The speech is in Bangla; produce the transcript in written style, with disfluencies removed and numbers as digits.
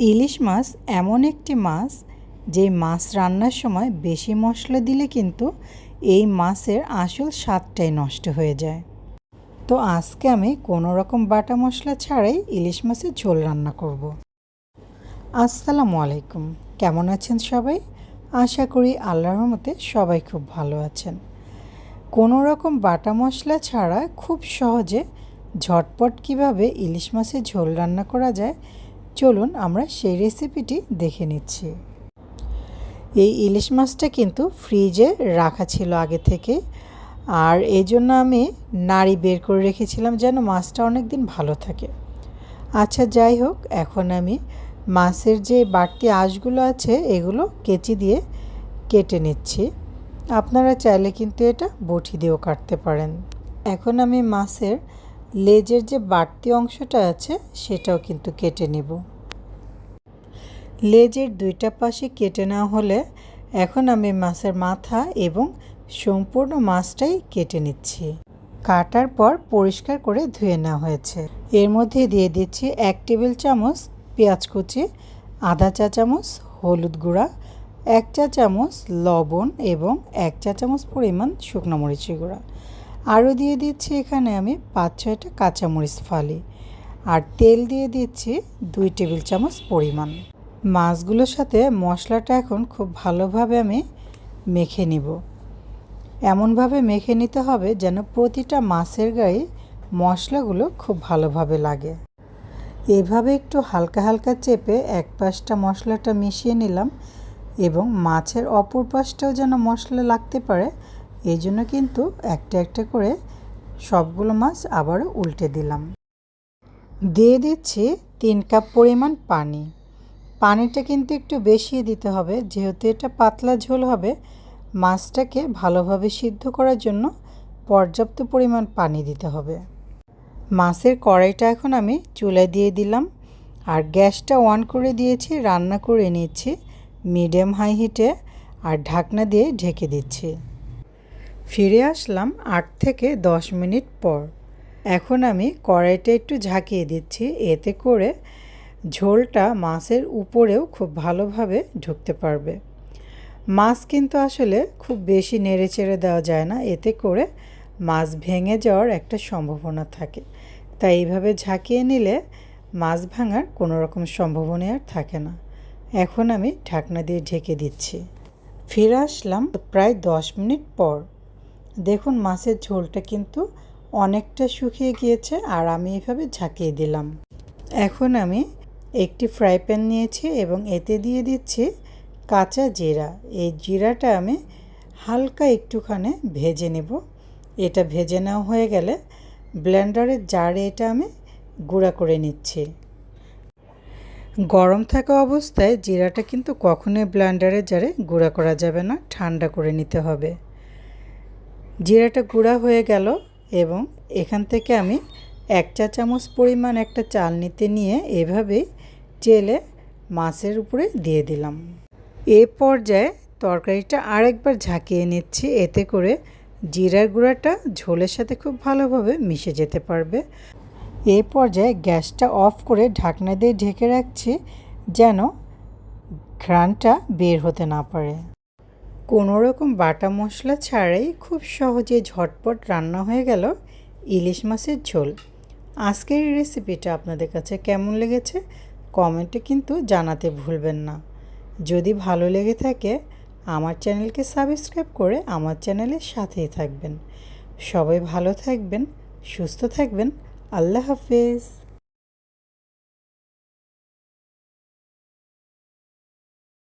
ইলিশ মাছ এমন একটি মাছ যে মাছ রান্নার সময় বেশি মশলা দিলে কিন্তু এই মাছের আসল স্বাদটাই নষ্ট হয়ে যায়। তো আজকে আমি কোনো রকম বাটা মশলা ছাড়াই ইলিশ মাছের ঝোল রান্না করব। আসসালামু আলাইকুম, কেমন আছেন সবাই? আশা করি আল্লাহর রহমতে সবাই খুব ভালো আছেন। কোনো রকম বাটা মশলা ছাড়া খুব সহজে ঝটপট কিভাবে ইলিশ মাছের ঝোল রান্না করা যায়, চলুন আমরা সেই রেসিপিটি দেখে নিচ্ছি। এই ইলিশ মাছটা কিন্তু ফ্রিজে রাখা ছিল আগে থেকে, আর এই জন্য আমি নাড়ি বের করে রেখেছিলাম যেন মাছটা অনেক দিন ভালো থাকে। আচ্ছা যাই হোক, এখন আমি মাছের যে বাড়তি আঁশগুলো আছে এগুলো কেচি দিয়ে কেটে নিচ্ছি। আপনারা চাইলে কিন্তু এটা বটি দিয়েও কাটতে পারেন। এখন আমি মাছের লেজের যে বাড়তি অংশটা আছে সেটাও কিন্তু কেটে নেব। লেজের দুইটা পাশে কেটে নেওয়া হলে এখন আমি মাছের মাথা এবং সম্পূর্ণ মাছটাই কেটে নিচ্ছি। কাটার পর পরিষ্কার করে ধুয়ে নেওয়া হয়েছে। এর মধ্যে দিয়ে দিচ্ছি 1 টেবিল চামচ পেঁয়াজ কুচি, আধা চা চামচ হলুদ গুঁড়া, 1 চা চামচ লবণ এবং 1 চা চামচ পরিমাণ শুকনো মরিচের গুঁড়া। আরও দিয়ে দিচ্ছি এখানে আমি 5-6টা কাঁচামরিচ ফালি, আর তেল দিয়ে দিচ্ছি 2 টেবিল চামচ পরিমাণ। মাছগুলোর সাথে মশলাটা এখন খুব ভালোভাবে আমি মেখে নিব। এমনভাবে মেখে নিতে হবে যেন প্রতিটা মাছের গায়ে মশলাগুলো খুব ভালোভাবে লাগে। এভাবে একটু হালকা হালকা চেপে এক পাশটা মশলাটা মিশিয়ে নিলাম এবং মাছের অপর পাশটাও যেন মশলা লাগতে পারে, এই জন্য কিন্তু একটা একটা করে সবগুলো মাছ আবারও উল্টে দিলাম। দিয়ে দিচ্ছি 3 কাপ পরিমাণ পানি। পানিটা কিন্তু একটু বেশি দিতে হবে, যেহেতু এটা পাতলা ঝোল হবে। মাছটাকে ভালোভাবে সিদ্ধ করার জন্য পর্যাপ্ত পরিমাণ পানি দিতে হবে। মাছের কড়াইটা এখন আমি চুলায় দিয়ে দিলাম, আর গ্যাসটা অন করে দিয়েছি। রান্না করে নিচ্ছি মিডিয়াম হাই হিটে, আর ঢাকনা দিয়ে ঢেকে দিচ্ছি। ফিরে আসলাম 8 থেকে 10 মিনিট পর। এখন আমি কড়াইটা একটু ঝাঁকিয়ে দিচ্ছি, এতে করে ঝোলটা মাছের উপরেও খুব ভালোভাবে ঢুকতে পারবে। মাছ কিন্তু আসলে খুব বেশি নেড়েচেড়ে দেওয়া যায় না, এতে করে মাছ ভেঙে যাওয়ার একটা সম্ভাবনা থাকে। তাই এইভাবে ঝাঁকিয়ে নিলে মাছ ভাঙার কোনো রকম সম্ভাবনা আর থাকে না। এখন আমি ঢাকনা দিয়ে ঢেকে দিচ্ছি। ফিরে আসলাম প্রায় 10 মিনিট পর। দেখুন মাছের ঝোলটা কিন্তু অনেকটা শুকিয়ে গিয়েছে, আর আমি এইভাবে ঝাঁকিয়ে দিলাম। এখন আমি একটি ফ্রাই প্যান নিয়েছি এবং এতে দিয়ে দিচ্ছি কাঁচা জিরা। এই জিরাটা আমি হালকা একটুখানি ভেজে নেব। এটা ভেজে নেওয়া হয়ে গেলে ব্লেন্ডারের জারে এটা আমি গুঁড়া করে নিচ্ছি। গরম থাকা অবস্থায় জিরাটা কিন্তু কখনোই ব্লেন্ডারের জারে গুঁড়া করা যাবে না, ঠান্ডা করে নিতে হবে। জিরাটা গুঁড়া হয়ে গেল এবং এখান থেকে আমি 1 চা চামচ পরিমাণ একটা চালনিতে নিয়ে এভাবেই চেলে মাছের উপরে দিয়ে দিলাম। এ পর্যায়ে তরকারিটা আরেকবার ঝাঁকিয়ে নিচ্ছি, এতে করে জিরার গুঁড়াটা ঝোলের সাথে খুব ভালোভাবে মিশে যেতে পারবে। এ পর্যায়ে গ্যাসটা অফ করে ঢাকনা দিয়ে ঢেকে রাখছি যেন ঘ্রাণটা বের হতে না পারে। কোনো রকম বাটা মশলা ছাড়াই খুব সহজে ঝটপট রান্না হয়ে গেল ইলিশ মাছের ঝোল। আজকের এই রেসিপিটা আপনাদের কাছে কেমন লেগেছে কমেন্টে কিন্তু জানাতে ভুলবেন না। যদি ভালো লেগে থাকে আমার চ্যানেলকে সাবস্ক্রাইব করে আমার চ্যানেলের সাথেই থাকবেন। সবাই ভালো থাকবেন, সুস্থ থাকবেন। আল্লাহ হাফেজ।